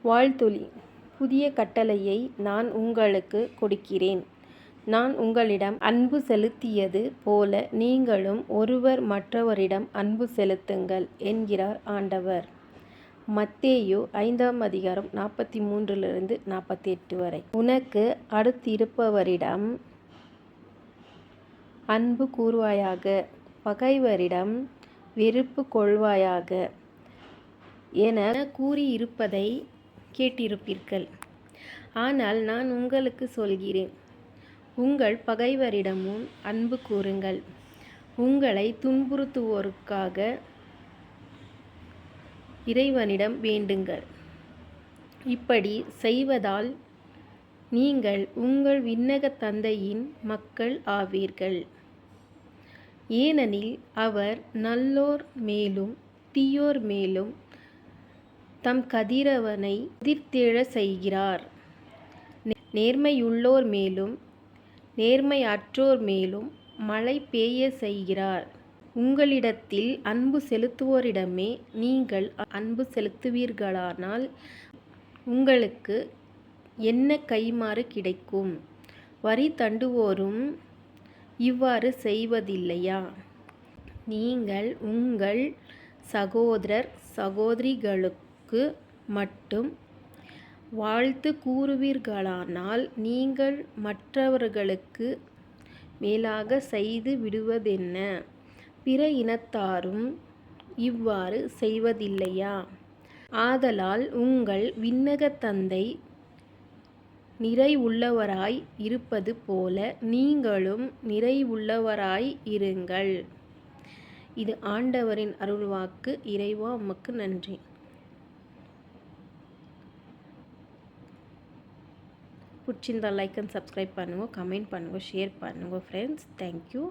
வாழ்த்தொலி. புதிய கட்டளையை நான் உங்களுக்கு கொடுக்கிறேன். நான் உங்களிடம் அன்பு செலுத்தியது போல நீங்களும் ஒருவர் மற்றவரிடம் அன்பு செலுத்துங்கள் என்கிறார் ஆண்டவர். மத்தேயு 5:43-48 வரை. உனக்கு அடுத்திருப்பவரிடம் அன்பு கூர்வாயாக, பகைவரிடம் வெறுப்பு கொள்வாயாக என கூறியிருப்பதை கேட்டிருப்பீர்கள். ஆனால் நான் உங்களுக்கு சொல்கிறேன், உங்கள் பகைவரிடமும் அன்பு கூருங்கள், உங்களை துன்புறுத்துவோருக்காக இறைவனிடம் வேண்டுங்கள். இப்படி செய்வதால் நீங்கள் உங்கள் விண்ணக தந்தையின் மக்கள் ஆவீர்கள். ஏனெனில் அவர் நல்லோர் மேலும் தீயோர் மேலும் தம் கதிரவனை உதிர்த்தெழச் செய்கிறார். நேர்மையுள்ளோர் மேலும் நேர்மையற்றோர் மேலும் மழை பெய்யச் செய்கிறார். உங்களிடத்தில் அன்பு செலுத்துவோரிடமே நீங்கள் அன்பு செலுத்துவீர்களானால் உங்களுக்கு என்ன கைம்மாறு கிடைக்கும்? வரி தண்டுவோரும் இவ்வாறு செய்வதில்லையா? நீங்கள் உங்கள் சகோதரர் சகோதரிகளுக்கு மட்டும் வாழ்த்து கூறுவீர்களானால் நீங்கள் மற்றவர்களுக்கு மேலாக செய்து விடுவதென்ன? பிற இனத்தாரும் இவ்வாறு செய்வதில்லையா? ஆதலால் உங்கள் விண்ணக தந்தை நிறைவுள்ளவராய் இருப்பது போல நீங்களும் நிறைவுள்ளவராய் இருங்கள். இது ஆண்டவரின் அருள்வாக்கு. இறைவா, உமக்கு நன்றி. பிடிச்சிருந்தா லைக் அண்ட் சப்ஸ்கிரைப் பண்ணுங்க, கமெண்ட் பண்ணுங்க, ஷேர் பண்ணுங்க ஃப்ரெண்ட்ஸ். தேங்க்யூ.